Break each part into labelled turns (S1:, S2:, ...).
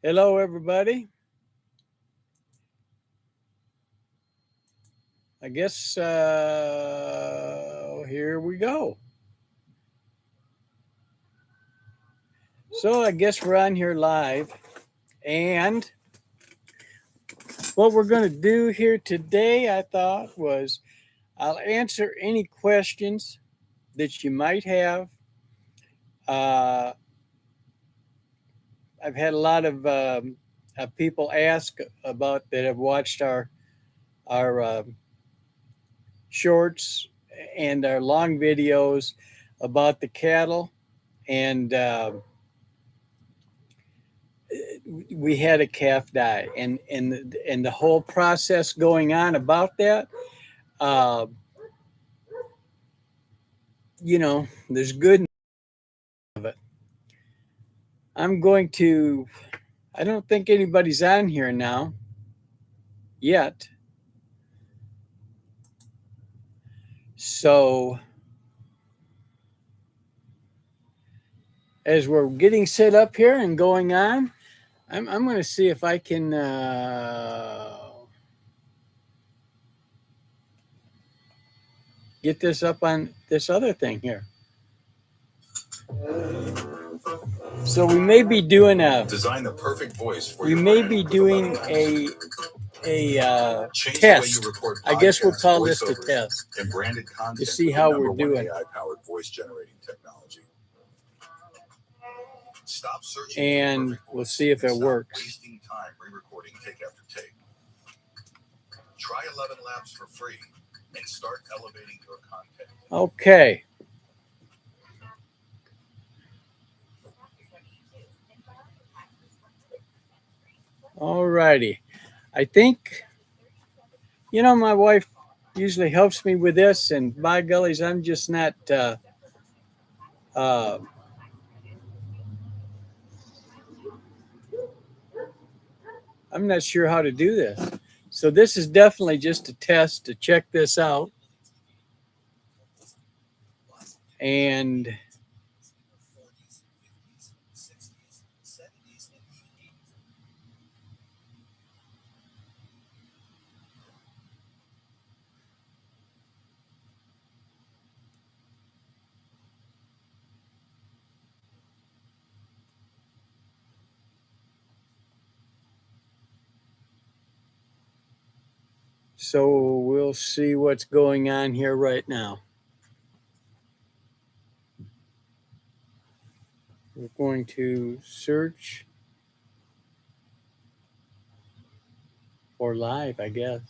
S1: Hello, everybody. I guess here we go. So I guess we're on here live. And what we're going to do here today, I thought, was I'll answer any questions that you might have. Uh, I've had a lot of people ask about that have watched our shorts and our long videos about the cattle, and we had a calf die, and the whole process going on about that. Uh, there's good of it. I'm going to. I don't think anybody's on here now yet. So as we're getting set up here and going on, I'm going to see if I can get this up on this other thing here. So we may be doing
S2: design the perfect voice for
S1: we
S2: your
S1: may
S2: brand
S1: be
S2: with
S1: doing a test. I guess we'll call this the test
S2: and branded content
S1: to see how we're doing.
S2: AI-powered voice generating technology. Stop searching
S1: And we'll see if it works.
S2: Wasting time re-recording take after take. Try 11 labs for free and start elevating your content.
S1: Okay. All righty. I think, my wife usually helps me with this, and by gullies, I'm just not I'm not sure how to do this. So this is definitely just a test to check this out. And so we'll see what's going on here right now. We're going to search for live, I guess.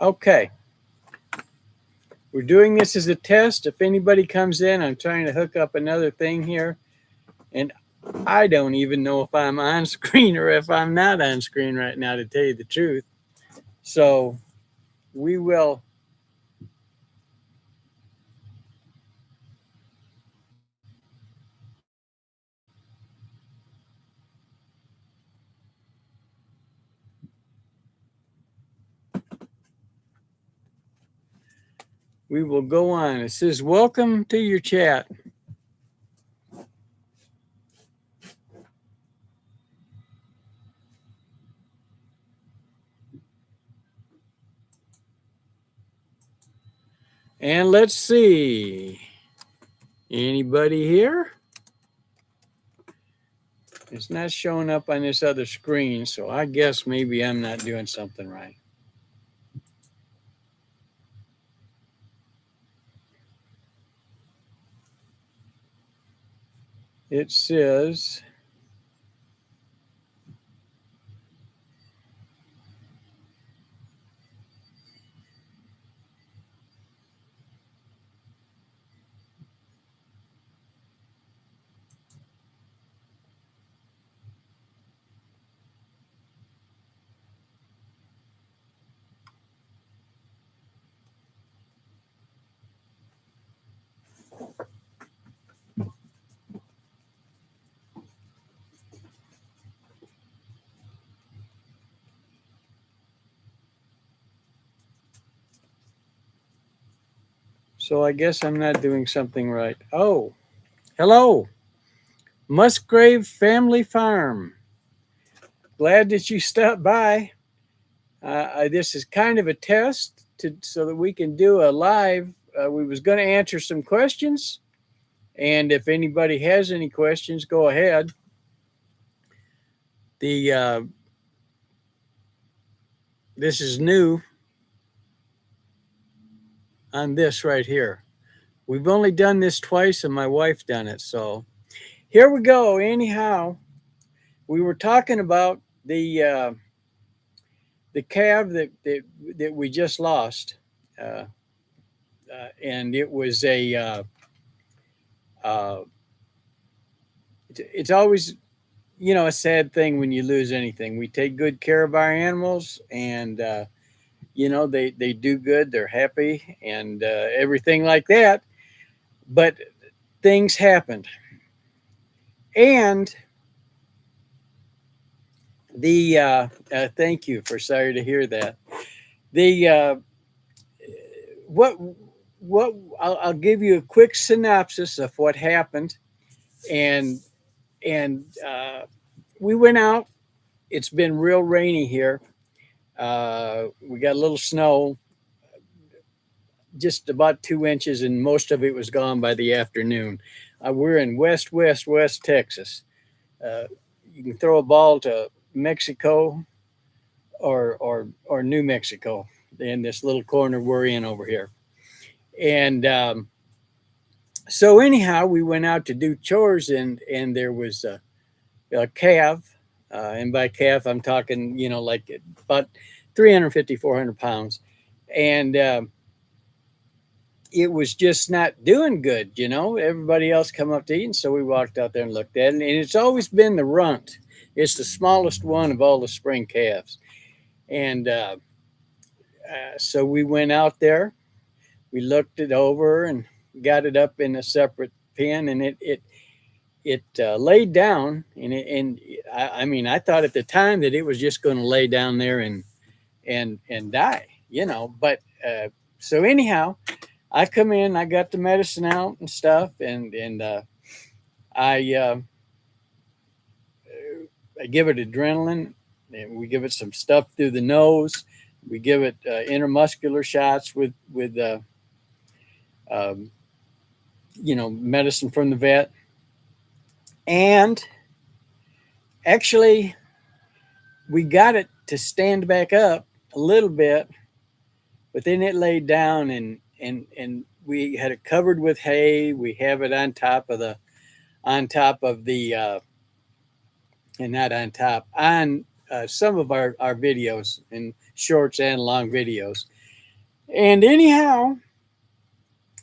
S1: Okay. We're doing this as a test. If anybody comes in, I'm trying to hook up another thing here. And I don't even know if I'm on screen or if I'm not on screen right now, to tell you the truth. So we will. We will go on. It says, welcome to your chat. And let's see. Anybody here? It's not showing up on this other screen, so I guess maybe I'm not doing something right. It says, So I guess I'm not doing something right. Oh, hello, Musgrave Family Farm. Glad that you stopped by. This is kind of a test so that we can do a live. We was going to answer some questions, and if anybody has any questions, go ahead. This is new on this right here. We've only done this twice, and my wife done it. So here we go. Anyhow, we were talking about the calf that we just lost, uh, and it was uh, it's always a sad thing when you lose anything. We take good care of our animals, and they do good. They're happy and everything like that. But things happened, and the thank you for sorry to hear that. The what what I'll give you a quick synopsis of what happened, and we went out. It's been real rainy here. We got a little snow, just about 2 inches, and most of it was gone by the afternoon. We're in west Texas. Uh, you can throw a ball to Mexico or New Mexico in this little corner we're in over here. And so anyhow, we went out to do chores, and there was a calf, and by calf I'm talking like about 350, 400 pounds, and it was just not doing good. Everybody else come up to eat, and so we walked out there and looked at it, and it's always been the runt. It's the smallest one of all the spring calves, and so we went out there, we looked it over, and got it up in a separate pen, and it laid down, and I mean, I thought at the time that it was just going to lay down there and die, but so anyhow, I come in, I got the medicine out and stuff, and I give it adrenaline, and we give it some stuff through the nose. We give it intramuscular shots with um, medicine from the vet, and actually we got it to stand back up a little bit, but then it laid down, and we had it covered with hay. We have it on top of the and not on top, on some of our videos, and shorts and long videos. And anyhow,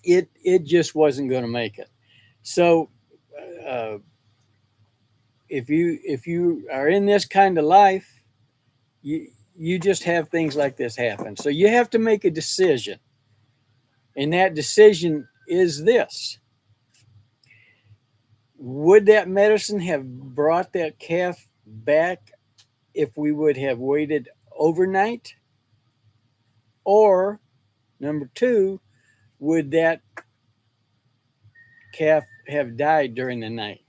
S1: it just wasn't going to make it. So uh, if you are in this kind of life, you just have things like this happen. So you have to make a decision, and that decision is this: would that medicine have brought that calf back if we would have waited overnight? Or number two, would that calf have died during the night?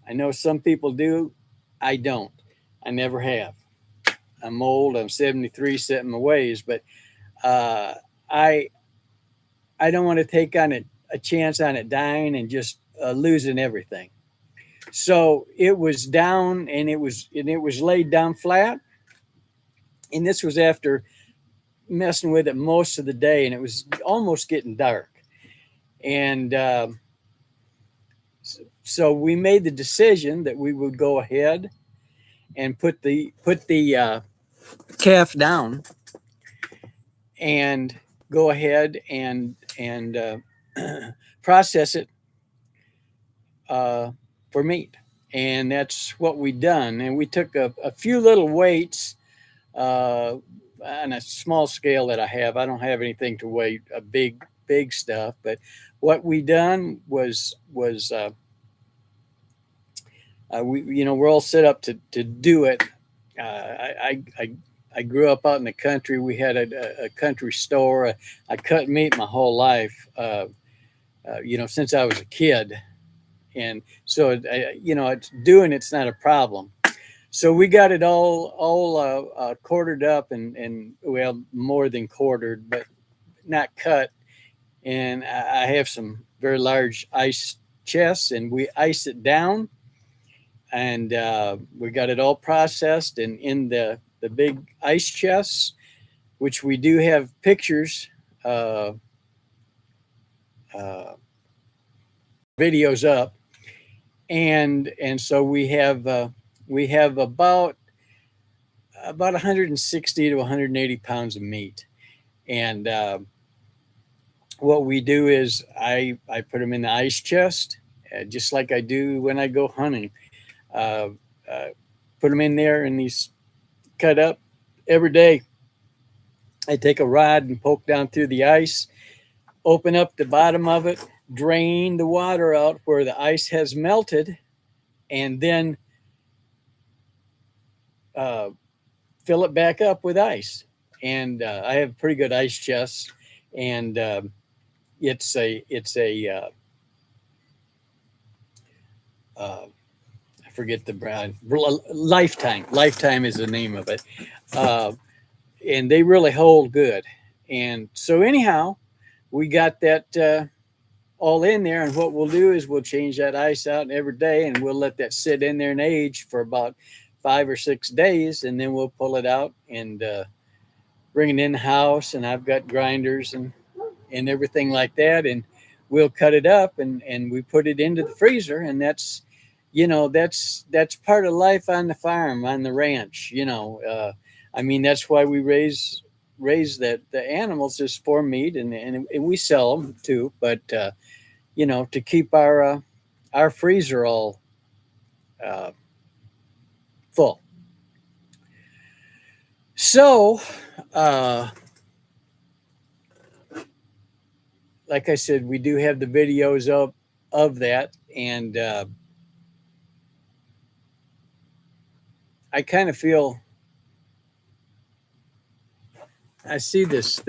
S1: I know some people do. I don't. I never have. I'm old. I'm 73, set in my ways, but uh, I don't want to take on a chance on it dying and just losing everything. So it was down, and it was laid down flat. And this was after messing with it most of the day, and it was almost getting dark. And so we made the decision that we would go ahead and put the calf down, and go ahead and process it for meat. And that's what we done. And we took a few little weights on a small scale that I have. I don't have anything to weigh a big stuff, but what we done was we're all set up to do it. I I grew up out in the country. We had a country store. I cut meat my whole life, since I was a kid. And so, it's not a problem. So we got it all quartered up and well, more than quartered, but not cut. And I have some very large ice chests, and we ice it down, and we got it all processed and in the big ice chests, which we do have pictures, uh, uh, videos up, and so we have about 160 to 180 pounds of meat, and what we do is I put them in the ice chest, just like I do when I go hunting. Uh, uh, Put them in there and these cut up every day. I take a rod and poke down through the ice, open up the bottom of it, drain the water out where the ice has melted, and then uh, fill it back up with ice. And I have pretty good ice chests, and it's a I forget the brand. Lifetime. Lifetime is the name of it, uh, and they really hold good. And so anyhow, we got that all in there, and what we'll do is we'll change that ice out every day, and we'll let that sit in there and age for about 5 or 6 days, and then we'll pull it out and bring it in the house. And I've got grinders and everything like that, and we'll cut it up and we put it into the freezer. And that's part of life on the farm, on the ranch. I mean, that's why we raise the animals is for meat, and we sell them too, but to keep our freezer all uh, full. So like I said, we do have the videos of that, and I kind of feel I see this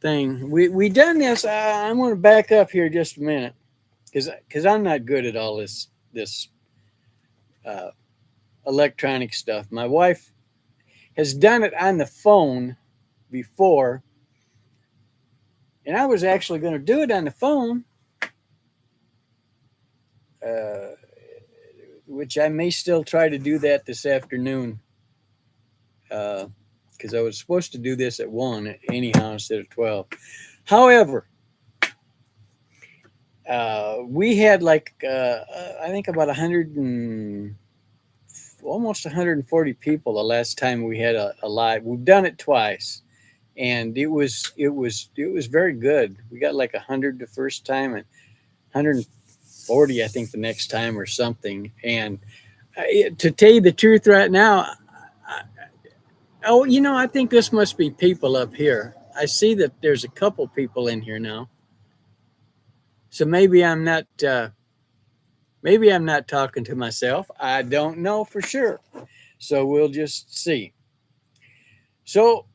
S1: thing. We done this. I'm going to back up here just a minute because I'm not good at all this uh, electronic stuff. My wife has done it on the phone before, and I was actually going to do it on the phone, uh, which I may still try to do that this afternoon, because I was supposed to do this at 1 anyhow instead of 12. However, we had I think about 100 and almost 140 people the last time we had a live. We've done it twice, and it was very good. We got like 100 the first time and 140 I think the next time or something. And to tell you the truth right now, I think this must be people up here. I see that there's a couple people in here now, so maybe I'm not talking to myself. I don't know for sure, so we'll just see. So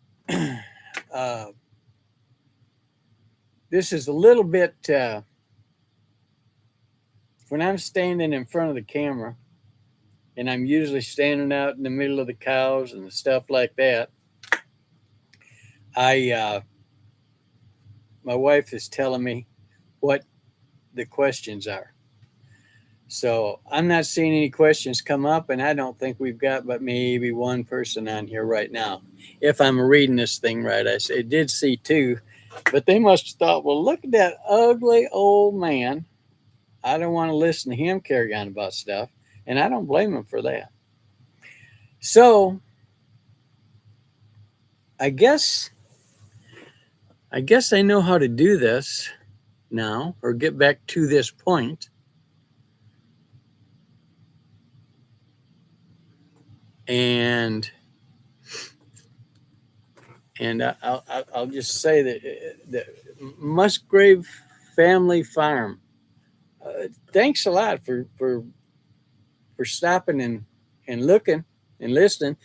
S1: this is a little bit when I'm standing in front of the camera, and I'm usually standing out in the middle of the cows and stuff like that. My wife is telling me what the questions are. So I'm not seeing any questions come up, and I don't think we've got but maybe one person on here right now. If I'm reading this thing right, I did see two, but they must have thought, well, look at that ugly old man. I don't want to listen to him carry on about stuff, and I don't blame him for that. So I guess I know how to do this now, or get back to this point. And I'll just say that the Musgrave Family Farm. Thanks a lot for stopping and looking and listening.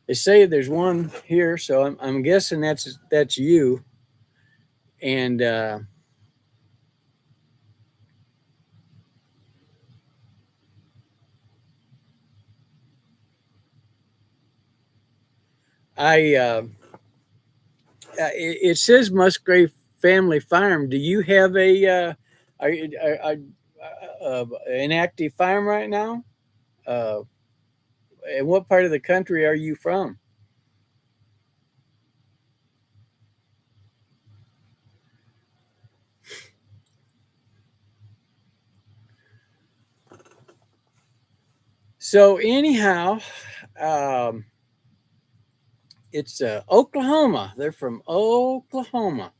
S1: They say there's one here, so I'm guessing that's you. And it says Musgrave Family Farm. Do you have a an active farm right now? Uh, and what part of the country are you from? So anyhow, um, it's Oklahoma. They're from Oklahoma.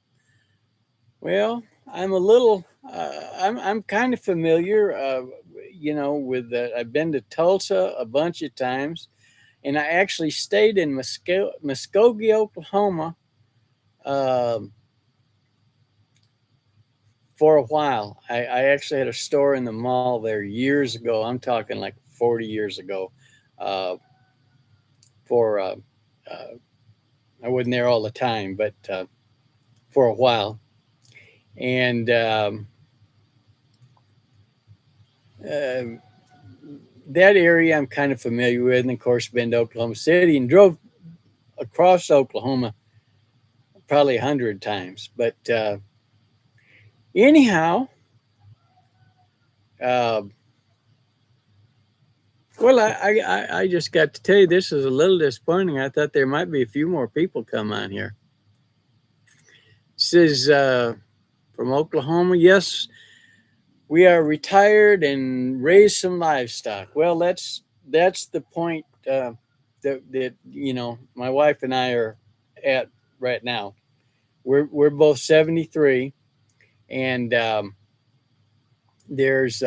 S1: Well, I'm a little. I'm kind of familiar. With I've been to Tulsa a bunch of times, and I actually stayed in Muskogee, Oklahoma, um, for a while. I actually had a store in the mall there years ago. I'm talking like 40 years ago. Uh, for uh, I wasn't there all the time, but for a while, and uh, that area I'm kind of familiar with. And of course, been to Oklahoma City and drove across Oklahoma probably 100 times. But anyhow, uh, well, I just got to tell you this is a little disappointing. I thought there might be a few more people come on here. This is from Oklahoma. Yes, we are retired and raise some livestock. Well, that's the point that my wife and I are at right now. We're both 73, and there's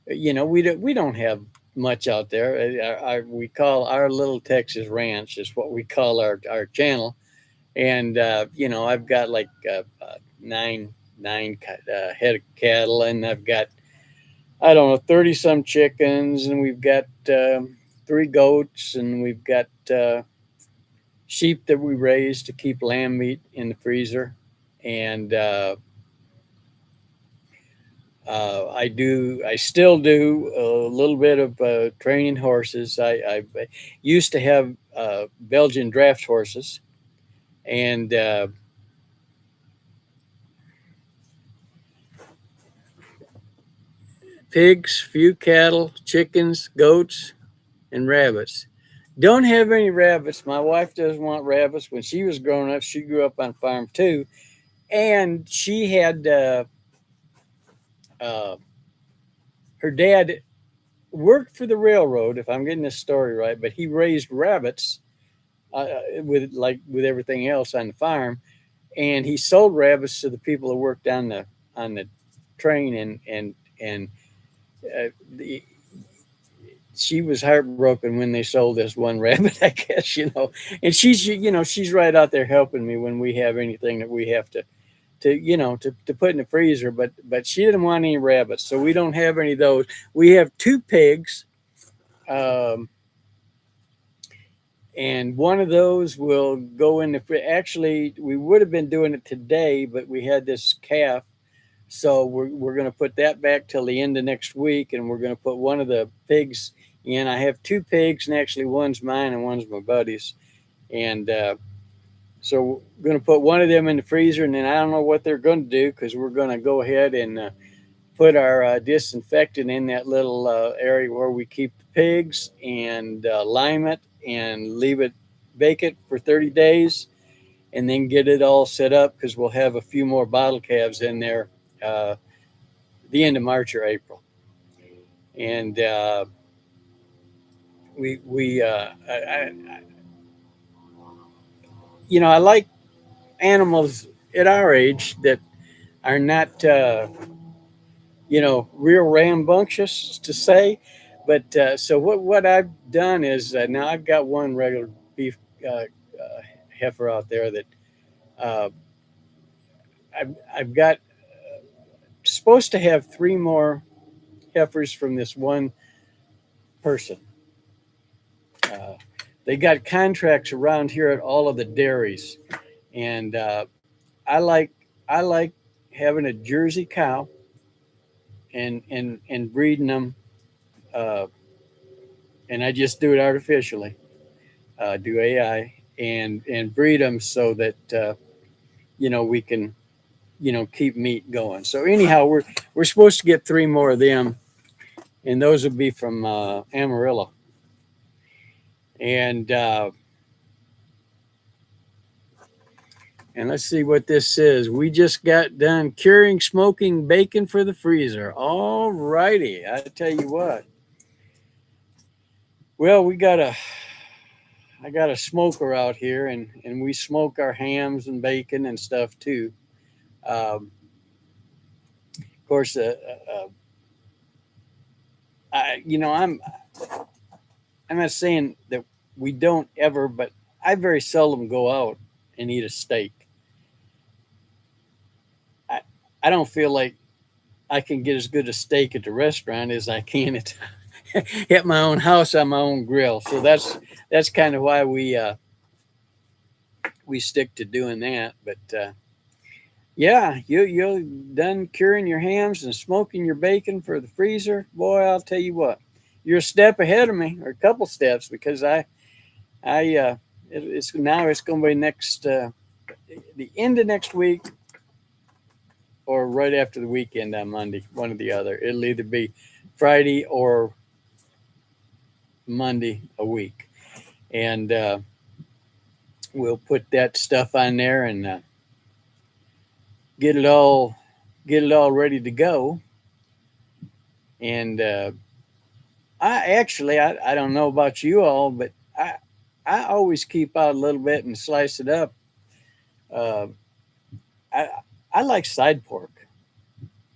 S1: we don't have much out there. We call our little Texas ranch is what we call our channel, and I've got like nine head of cattle, and I've got, I don't know, 30 some chickens, and we've got 3 goats, and we've got sheep that we raise to keep lamb meat in the freezer, and I still do a little bit of training horses. I used to have Belgian draft horses, and pigs, few cattle, chickens, goats, and rabbits. Don't have any rabbits. My wife doesn't want rabbits. When she was growing up, she grew up on farm too, and she had uh, her dad worked for the railroad, if I'm getting this story right, but he raised rabbits with everything else on the farm, and he sold rabbits to the people who worked on the train, and the, she was heartbroken when they sold this one rabbit, I guess, and she's right out there helping me when we have anything that we have to put in the freezer, but she didn't want any rabbits, so we don't have any of those. We have 2 pigs, um, and one of those will go in the. Actually, we would have been doing it today, but we had this calf, so we're going to put that back till the end of next week, and we're going to put one of the pigs in. I have 2 pigs, and actually one's mine and one's my buddy's, and so we're going to put one of them in the freezer, and then I don't know what they're going to do because we're going to go ahead and put our disinfectant in that little area where we keep the pigs, and lime it and bake it for 30 days, and then get it all set up because we'll have a few more bottle calves in there uh, the end of March or April. And I like animals at our age that are not real rambunctious to say. But so what I've done is now I've got one regular beef heifer out there that uh, I've got supposed to have 3 more heifers from this one person. Uh, they got contracts around here at all of the dairies, and I like I like having a Jersey cow and breeding them, uh, and I just do it artificially, do AI and breed them so that we can keep meat going. So anyhow, we're supposed to get 3 more of them, and those will be from Amarillo. And and let's see what this is. We just got done curing smoking bacon for the freezer. All righty, I tell you what. Well, I got a smoker out here, and we smoke our hams and bacon and stuff too. Of course, I'm not saying that we don't ever, but I very seldom go out and eat a steak. I I don't feel like I can get as good a steak at the restaurant as I can at my own house on my own grill. So that's kind of why we stick to doing that. But yeah, you're done curing your hams and smoking your bacon for the freezer. Boy, I'll tell you what, you're a step ahead of me, or a couple steps, because it's going to be next the end of next week or right after the weekend on Monday, one or the other. It'll either be Friday or Monday a week, and we'll put that stuff on there and get it all ready to go. And I don't know about you all, but I always keep out a little bit and slice it up. Uh, I I like side pork,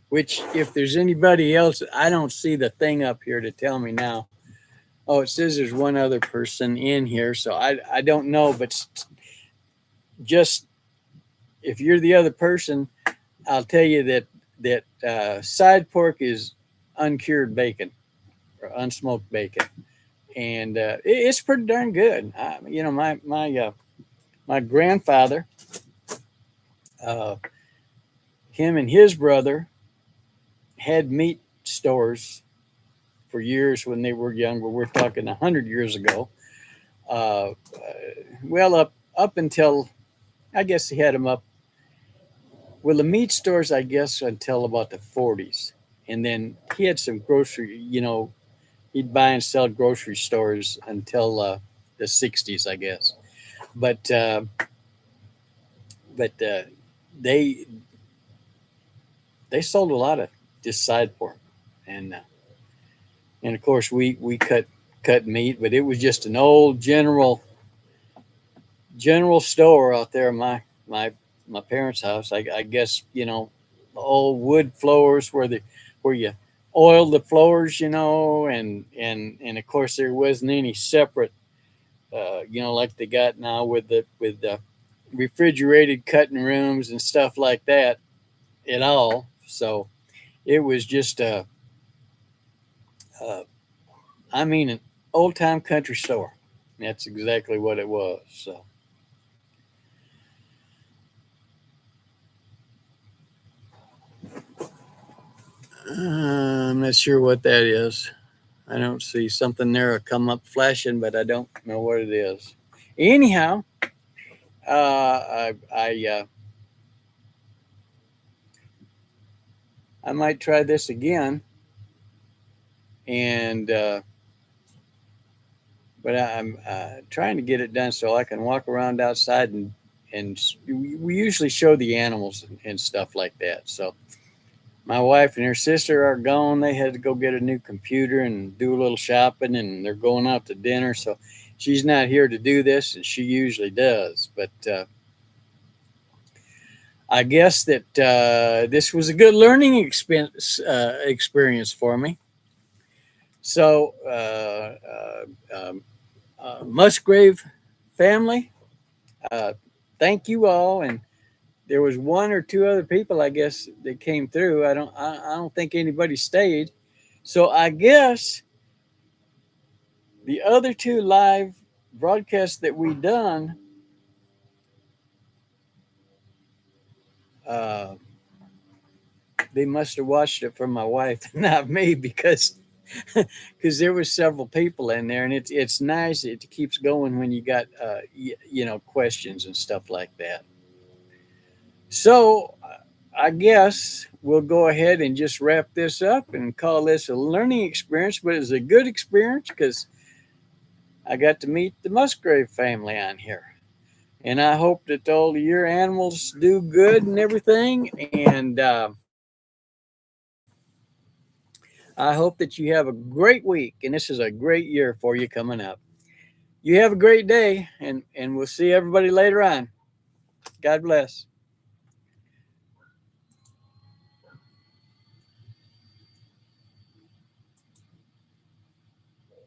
S1: which if there's anybody else, I don't see the thing up here to tell me now. Oh, it says there's one other person in here, so I don't know, but just if you're the other person, I'll tell you that side pork is uncured bacon or unsmoked bacon, and it's pretty darn good. My grandfather, uh, him and his brother had meat stores for years when they were younger. We're talking 100 years ago. Uh, well, up until I guess he had them up. Well, the meat stores, I guess, until about the 40s, and then he had some grocery. He'd buy and sell grocery stores until the 60s, I guess. But but they they sold a lot of just side pork, and and of course we cut meat, but it was just an old general store out there in my parents' house. I guess the old wood floors where you oil the floors, and of course there wasn't any separate, like they got now with the refrigerated cutting rooms and stuff like that at all. So it was just uh I mean, an old time country store. That's exactly what it was. So I'm not sure what that is. I don't see something there come up flashing, but I don't know what it is. Anyhow, I might try this again, and but I'm trying to get it done so I can walk around outside and we usually show the animals and stuff like that. So my wife and her sister are gone. They had to go get a new computer and do a little shopping, and they're going out to dinner. So she's not here to do this, and she usually does. But I guess that this was a good learning experience for me. So, Musgrave family, uh, thank you all. And there was one or two other people, I guess, that came through. I don't think anybody stayed. So I guess the other two live broadcast that we done, uh, they must have watched it from my wife, not me, because there was several people in there, and it's nice. It keeps going when you got questions and stuff like that. So I guess we'll go ahead and just wrap this up and call this a learning experience, but it's a good experience because I got to meet the Musgrave family on here. And I hope that all of your animals do good and everything. And I hope that you have a great week. And this is a great year for you coming up. You have a great day, and we'll see everybody later on. God bless.